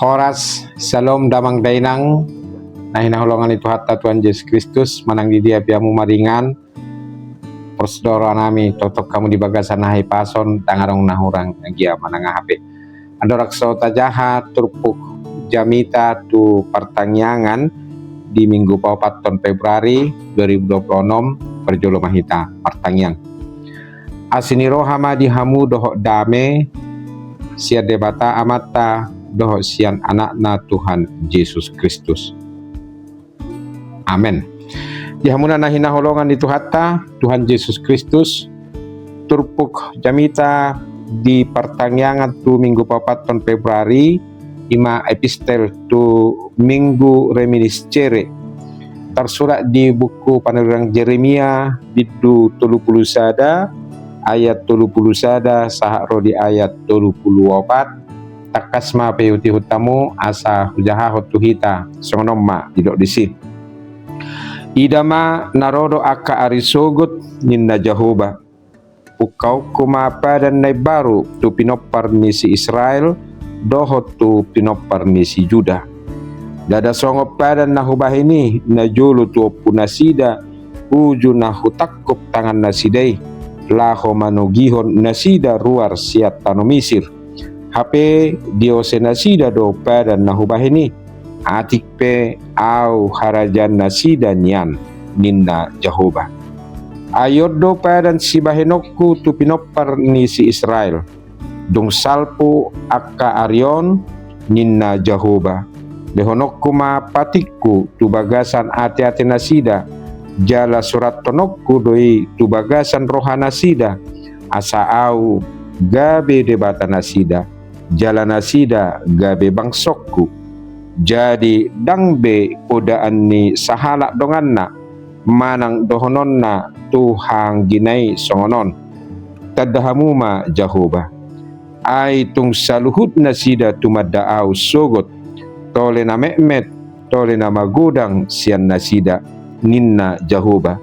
Horas, Salom damang dainang, na hinahulungan itu hatta Tuhan Yesus Kristus, manang di dia piamu maringan, persaudara nami, totok kamu di bagasan nahi pason, tangarong nahurang, gia manang hape. Adorak sota jahat, turpuk jamita tu pertangyangan, di minggu 4 Februari 2026, perjolo mahita, pertangyang. Asiniro hama di hamu dohok dame, sia debata amata, dohok sian anakna Tuhan Yesus Kristus. Amin. Dihamuna na hinaholongan itu hatta Tuhan Yesus Kristus turpuk jamita di pertangyangan tu minggu 4 Februari ima epistel tu minggu reminiscere tersurat di buku Panurang Jeremia bidu 30 sada ayat 30 sada sahak rodi ayat 24 takasma peuti hutamu asa hujaha hotuhita sonoma didok disit idama narodo aka arisogot ninna Jehovah ukau kumapa dan nai baru tu pinopar ni si Israel dohot tu pinopar ni si Juda dada songop padan nahubah ini najulu tu punasida uju nahutakkup tangan nasidai laho manugihon nasida ruar siat tanomisir hape diose nasida do padan nahubah ini atik pe au harajan nasida nian ninna Jehovah ayod do padan si bahenokku tu pinopar ni si Israel dung salpu akka arion ninna Jehovah lehonokku ma patikku tu bagasan ate-ate nasida jala surat tonokku doi tu bagasan rohana sida asa au gabe debata nasida jala nasida gabe bangsokku jadi dangbe podaan ni sahala donganna manang dohononna tuhang ginai songonon tadahamuma Jehovah ay tung saluhut nasida tumadaaw sogot tole na mehmet tole na magudang siyan nasida ninna Jehovah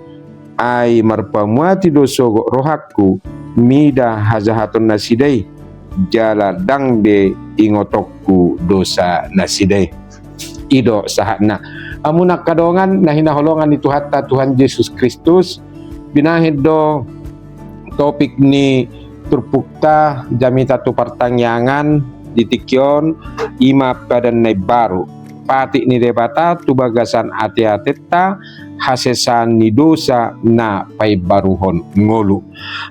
ay marpamuati do sogo rohakku mida hazahaton nasidai jala dangbe ingotokku dosa nasidai ido sahatna amunak kadongan na hinaholongan itu hatta Tuhan Yesus Kristus binahid do topik ni turpukta jamita tu pertangyangan ditikyon ima padan nai baru pati ni debata tu bagasan ate-ateta hasesan ni dosa na pay baruhon ngolu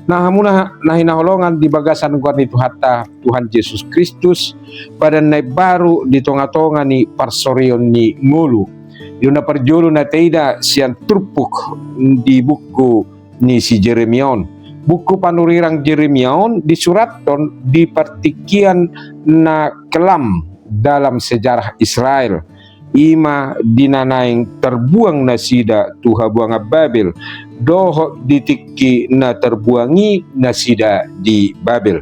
nah hamuna na hinaholongan di bagasan gua ni hatta Tuhan Yesus Kristus padan nai baru di tonga-tonga ni parsorion ni ngolu yun na parjolo na teida siyan turpuk di buku ni si Jeremion buku panurirang Jeremion disuraton di pertikian na kelam dalam sejarah Israel ima dinanaing terbuang nasida tuha buanga Babel doho ditiki na terbuangi nasida di Babel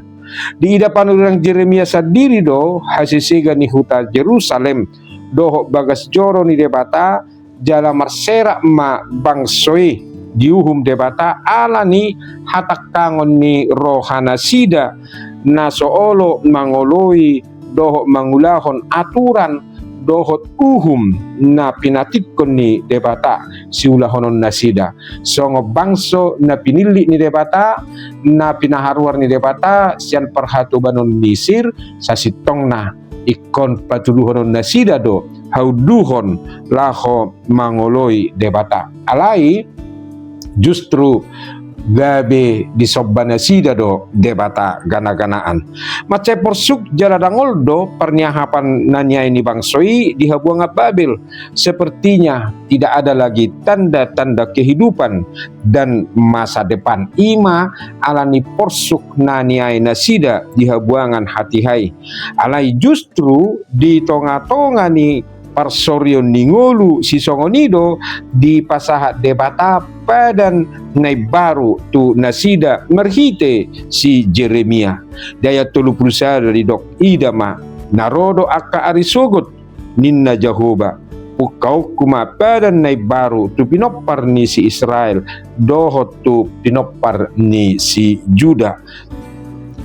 di ida panurirang Jeremia sadiri do hasisega ni huta Jerusalem doho bagas joro ni debata jala marsera ma bangsoi diuhum debata ala ni hatak kangon ni rohana sida na soolo mangoloi doho mangulahon aturan dohot uhum na pinatikon ni debata siulahonon nasida songo bangso na pinili ni debata na pinaharuar ni debata sian perhatubanon nisir sasitong na ikon patuluhonon nasida do hauduhon laho mangoloi debata alai justru gabe disobana sida do debata gana-ganaan macai porsuk jaladangol do pernyahapan nanya ini bangsoi di habuanga Babel sepertinya tidak ada lagi tanda-tanda kehidupan dan masa depan ima alani porsuk naniai nasida di habuangan hatihai alai justru di tonga-tonga ni parsorion ningolu si songonido di pasahat debata padan nai baru tu nasida merhite si Jeremia daya 30 dari dok idama narodo aka arisogot ninna Jehovah ukau kuma padan nai baru tu pinopar ni si Israel dohot tu pinopar ni si Juda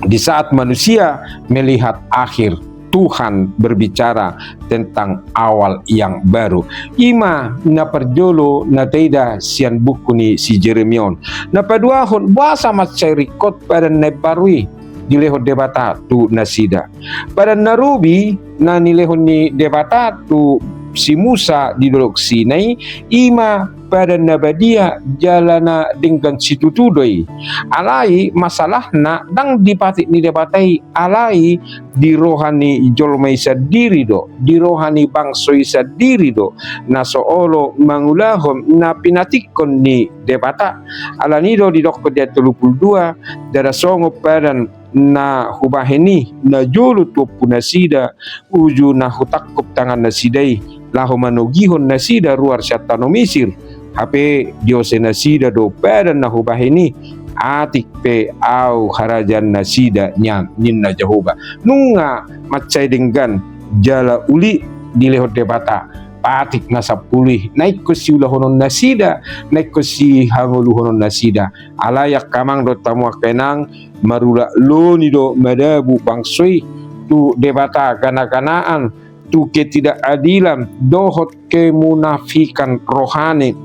di saat manusia melihat akhir Tuhan berbicara tentang awal yang baru. Ima na perjolo na teida sian buku ni si Jeremion. Na paduahon buasa macerikot pada nebarui dilehon debata tu nasida. Pada narubi na nilehon ni debata tu si Musa di dolok Sinai, ima pada nabadia jalana dengan situ tudoi. Alai masalah na dang dipatik ni debatai alai di rohani jolmai sadiri do, di rohani bangsoi sadiri do, na soolo mangulahom na pinatikon ni debata. Alanido di dok dia 32 dara songo padan na hubaheni na julu tu punasida uju na hutakup tangan nasidai lahu manugihon nasida ruar syatano Misir hape diose nasida do padan na hubaheni atik pe au harajan nasida nyan ninna Jehovah nunga macai dengan jala uli di lehot debata patik nasa pulih naik ko si ulahonon nasida naik ko si hanguluhonon nasida alayak kamang do tamu kenang marula loni do madabu bangsoi tu debata kana-kanaan tu ketidakadilan dohot kemunafikan rohani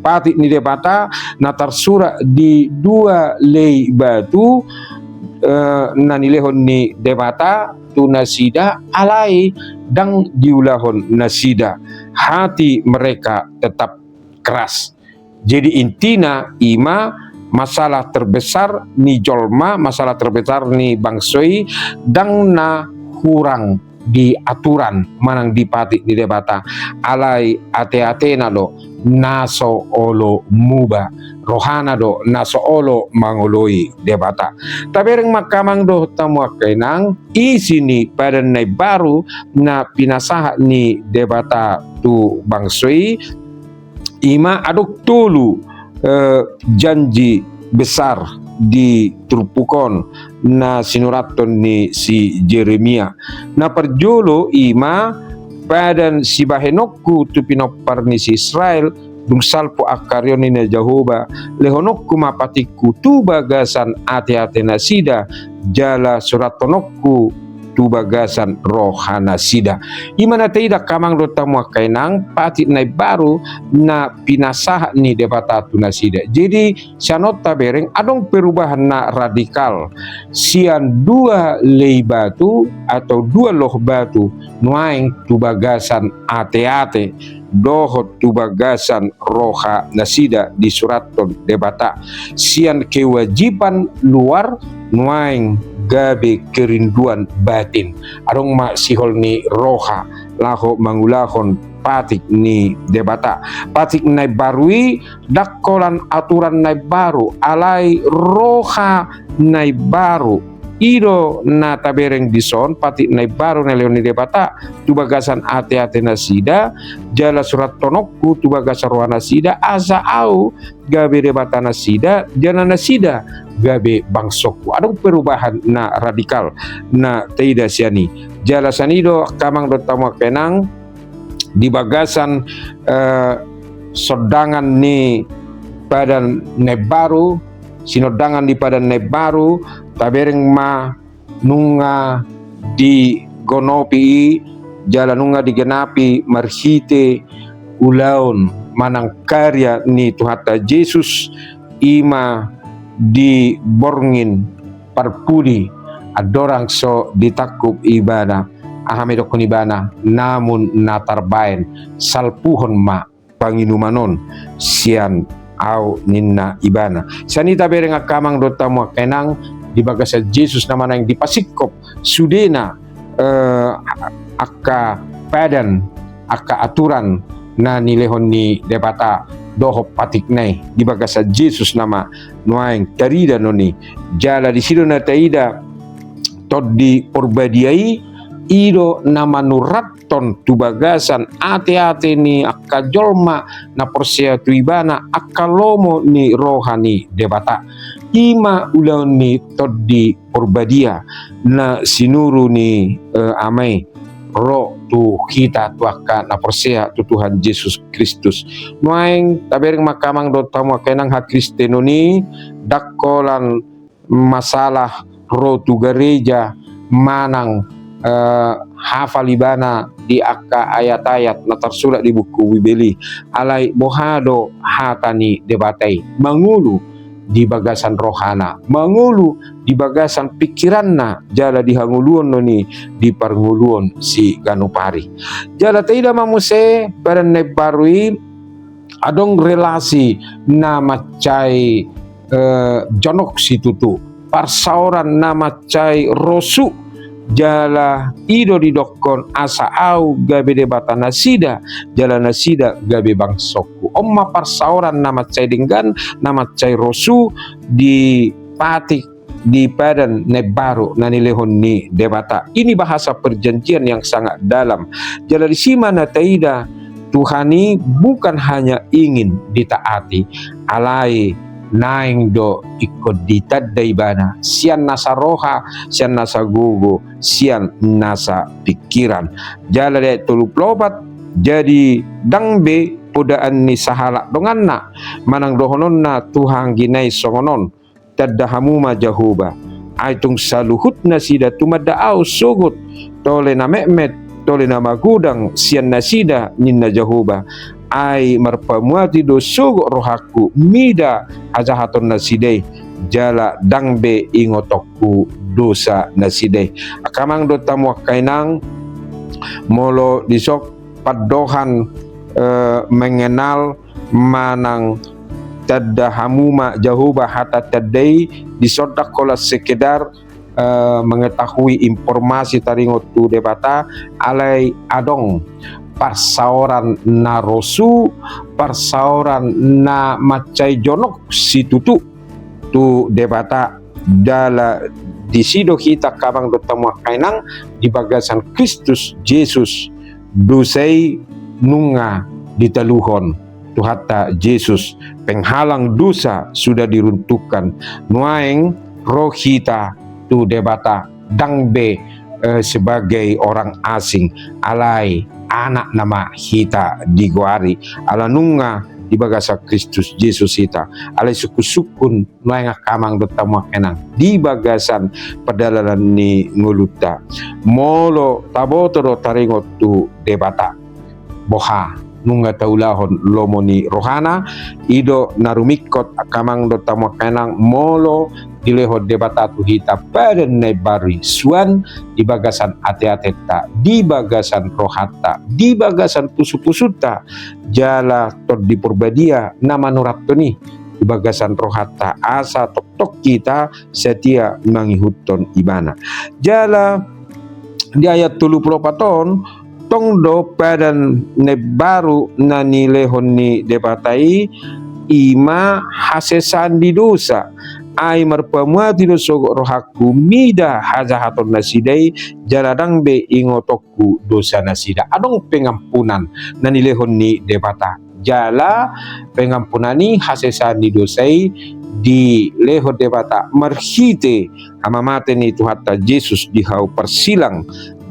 patik ni debata na tarsura di 2 lei batu na nilehon ni debata tu nasida alai dang diulahon nasida hati mereka tetap keras. Jadi intina ima masalah terbesar ni jolma, masalah terbesar ni bangsoi dang na kurang di aturan manang dipatik di debata alai ate-ate na do naso olo muba rohana do naso olo mangoloi debata tabereng makamang do tamu kenang isini pada nai baru na pinasaha ni debata tu bangsoi ima aduk tulu janji besar di Trupukon na sinuraton ni si Jeremia na perjolo ima padan si bahenokku tu pinopar ni si Israel dung salpo akaryon ni na Jehovah lehonokku mapatiku tu bagasan ate-ate nasida jala suratonokku tu bagasan rohana sida imana teida kamang do tamu kainang patit nai baru na pinasah ni debata tu nasida. Jadi sanota bereng adong perubahan na radikal sian 2 lei batu atau 2 loh batu nuaing tu bagasan ate-ate dohot tu bagasan roha nasida di suraton debata sian kewajiban luar nuaing gabe kerinduan batin arong ma sihol ni roha laho mangulahon patik ni debata patik nai barui dakolan aturan nai baru alai roha nai baru ido na tabereng dison patik nai baru na leoni debata tu bagasan ate-ate nasida jala surat tonokku tu bagasan roha nasida asa au gabe debata nasida jana nasida gabe bangsoku adong perubahan na radikal na teida siani jala sanido kamang do tamu kenang di bagasan sodangan ni padan nebaru sinodangan di padan nebaru tabereng ma nunga di gonopi jala nunga digenapi marhite ulaun manang karya ni Tuhata Yesus ima di borngin parpudi adorang so ditakup ibadah ahamedokon ibana namun natarbaen salpuhon ma panginumanon sian au ninna ibana sanita bereng akamang do tamu kenang di bagasa Yesus nama yang dipasikop sudena akka padan akka aturan na nilehon ni debata dohop patik nai di bagasa Yesus nama nuaing tarida noni jala di sido na taida tod di porbadiai ido nama nuraton tu bagasan ate-ate ni akka jolma na persea tu ibana akka lomo ni rohani debata ima ulaun ni tod di porbadia na sinuru ni amai roh tu kita tu akka na persea tu Tuhan Yesus Kristus nuaing tabereng makamang do tamu kenang hak Kristeno ni dakolan masalah roh tu gereja manang hafalibana di akka ayat-ayat na tersurat di buku Bibeli alai bohado hatani debatai mangulu di bagasan rohana, mangulu di bagasan pikiranna jala dihanguluon noni di parnguluon si ganupari. Jala tidak mamuse pada nebarui adong relasi na macai jonok si tutu parsauran na macai rosu jala ido didokon asa au gabe debata nasida jala nasida gabe bangsoku omma parsauran nama cai dinggan nama cai rosu di patik di padan nebaru nanilehon ni debata. Ini bahasa perjanjian yang sangat dalam. Jala di simana taida Tuhani bukan hanya ingin ditaati alai naing do ikut ditadai bana sian nasa roha sian nasa gugu sian nasa pikiran jala de tulu plobat jadi dangbe pudaan ni sahala donganna manang dohonon na Tuhan ginai songonon tadahamu majahuba aitung saluhut nasida tumadaau sugut tole na mehmet tole na magudang sian nasida ninna jahuba ai marpamuati do sugo rohaku mida ajahaton nasidei jala dangbe ingotokku dosa nasidei akamang do tamu kainang molo disok padohan mengenal manang tadahamuma jahuba hata tadai disodak kola sekedar mengetahui informasi taringot tu debata alai adong parsauran na rosu parsauran na macai jonok si tutu tu debata dala disido kita kabang dotamu kainang di bagasan Kristus Yesus dosai nunga ditaluhon tu hatta Yesus penghalang dosa sudah diruntuhkan nuaing roh kita tu debata dangbe sebagai orang asing alai anak nama kita diguari ala nunga di bagasa Kristus Yesus kita alai suku-sukun nuanga kamang dotamu enang di bagasan pedalalan ni nguluta molo tabotoro taringot tu debata boha nunga taulahon lomoni rohana ido narumikot akamang dotamu enang molo dileho debata tu hita pada nebari suan di bagasan ate-ateta di bagasan rohata di bagasan pusu-pusuta jala tod di purbadia nama nuratoni di bagasan rohata asa tok-tok kita setia mangihuton ibana jala di ayat 34 tong do padan nebaru nanilehon ni debatai ima hasesan di dosa ai marpamuati do sogo rohaku mida hajahaton nasidai jaladang be ingotokku dosa nasida adong pengampunan nanilehon ni debata jala pengampunani hasesan di dosai di leho debata marhite amamate ni Tuhatta Yesus dihau persilang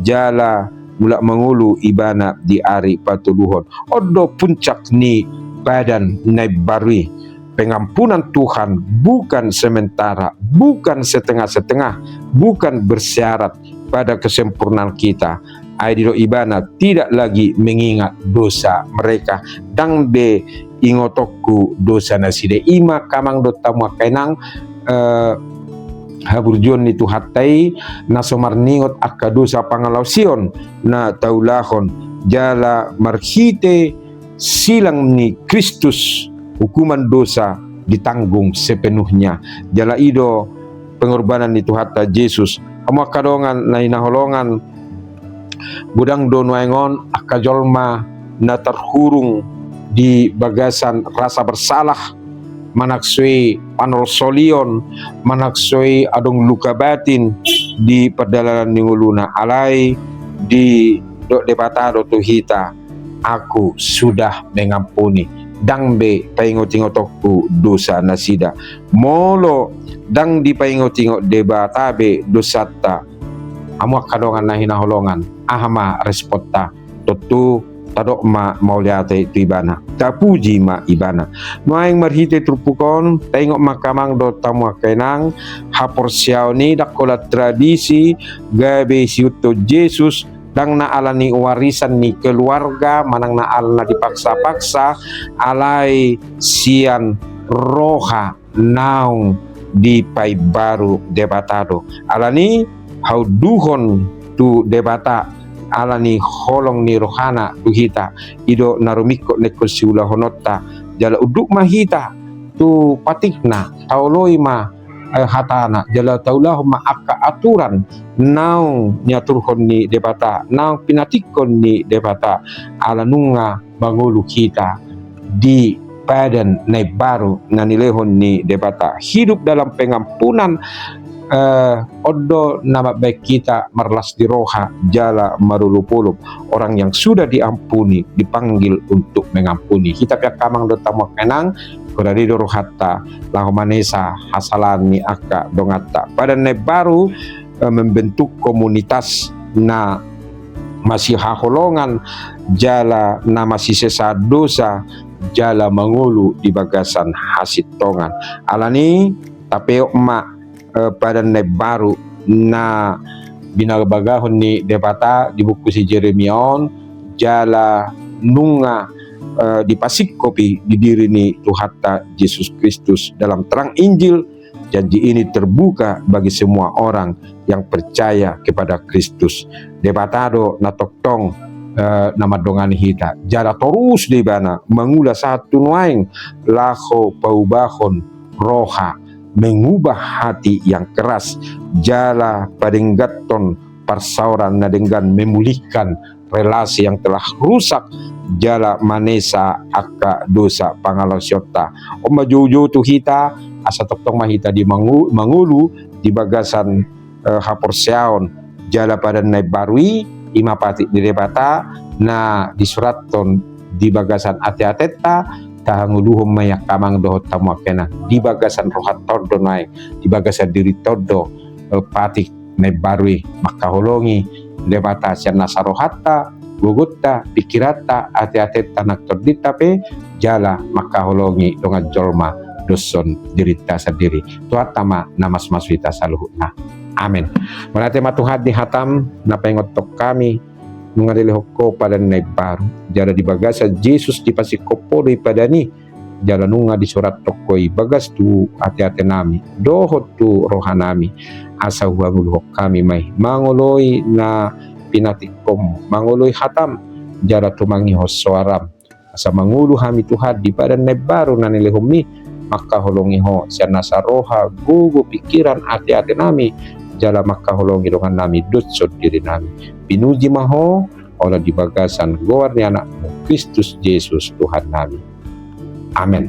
jala mula mengulu ibana di ari patuluhon odo puncak ni badan naibarui pengampunan Tuhan bukan sementara, bukan setengah-setengah, bukan bersyarat pada kesempurnaan kita. Aidiro ibana tidak lagi mengingat dosa mereka. Dang be ingotokku dosa naside ima kamang dotamu kainang haburjon itu hatai nasomar ningot akka dosa pangalausion na taulahon jala marhite silang ni Kristus hukuman dosa ditanggung sepenuhnya jala ido pengorbanan itu hatta Yesus amo kadongan na inaholongan budang donuengon akajolma na terhurung di bagasan rasa bersalah manaksui panolosolion manaksui adong luka batin di perjalanan ninguluna alai di dok debata do tuhita aku sudah mengampuni dang be paingot-ingotokku dosa nasida molo dang di paingot-ingot debata be dosata amo kadongan na hinaholongan ahama respota tutu tadok ma mauliate tu ibana tapuji ma ibana nuaing marhite trupukon tengok makamang do tamu kenang hapor siau ni dakola tradisi gabe siuto Yesus dang na alani warisan ni keluarga manang na alana dipaksa-paksa alai sian roha naung di pai baru debatado alani hau duhon tu debata alani holong ni rohana tu hita ido narumiko neko siula honota jala uduk mahita tu patikna tauloi ma hatana jala taulah ma akka aturan naung nyaturhon ni debata naung pinatikon ni debata alanunga bangulu kita di padan na baru na nilehon ni debata hidup dalam pengampunan odo nama baik kita marlas di roha jala marulupulup orang yang sudah diampuni dipanggil untuk mengampuni kita pihak kamang do tamu kenang kodari do rohata lahomanesa hasalani aka dongata pada ne baru membentuk komunitas na masih haholongan jala na masih sesa dosa jala mangulu di bagasan hasit tongan alani tapeo ma pada ne baru na binagabagahon ni debata di buku si Jeremion jala nunga dipasik kopi di diri ni Tuhata Yesus Kristus dalam terang Injil. Janji ini terbuka bagi semua orang yang percaya kepada Kristus. Debatado na toktong nama dongani hita jala terus di bana mengula satu nuaing laho paubahon roha mengubah hati yang keras jala padenggaton persauran na dengan memulihkan relasi yang telah rusak jala manesa aka dosa pangalasyota oma jojo tu hita asa toktong mahita di mangulu di bagasan haporseaon jala pada nai barui imapati di debata na disuraton di bagasan ate-ateta tahanguluhum mayak kamang dohot tamu kena di bagasan rohat todo naik di bagasan diri todo patik nai barui makaholongi debata sian nasarohata gugutta pikirata ate-ateta nak tordita pe jala makaholongi donga jolma doson dirita sendiri tuatama namas maswita saluhutna amin menate matuhat di hatam na pengotok kami mengadili hoko pada nai baru jala di bagasa Yesus dipasikopo pada ni jala nunga di surat tokoi bagas tu ate-ate nami dohot tu rohanami asa huangul kami mai mangoloi na pinatikom mangoloi hatam jala tumangi hosoaram asa mangulu hami Tuhan di pada nai baru na nilehumi maka holongi ho sian nasaroha gugu pikiran ate-ate nami jala maka holongi dengan nami dotsot diri nami pinuji maho olah di bagasan gowarni anakmu Kristus Yesus Tuhan nami amin.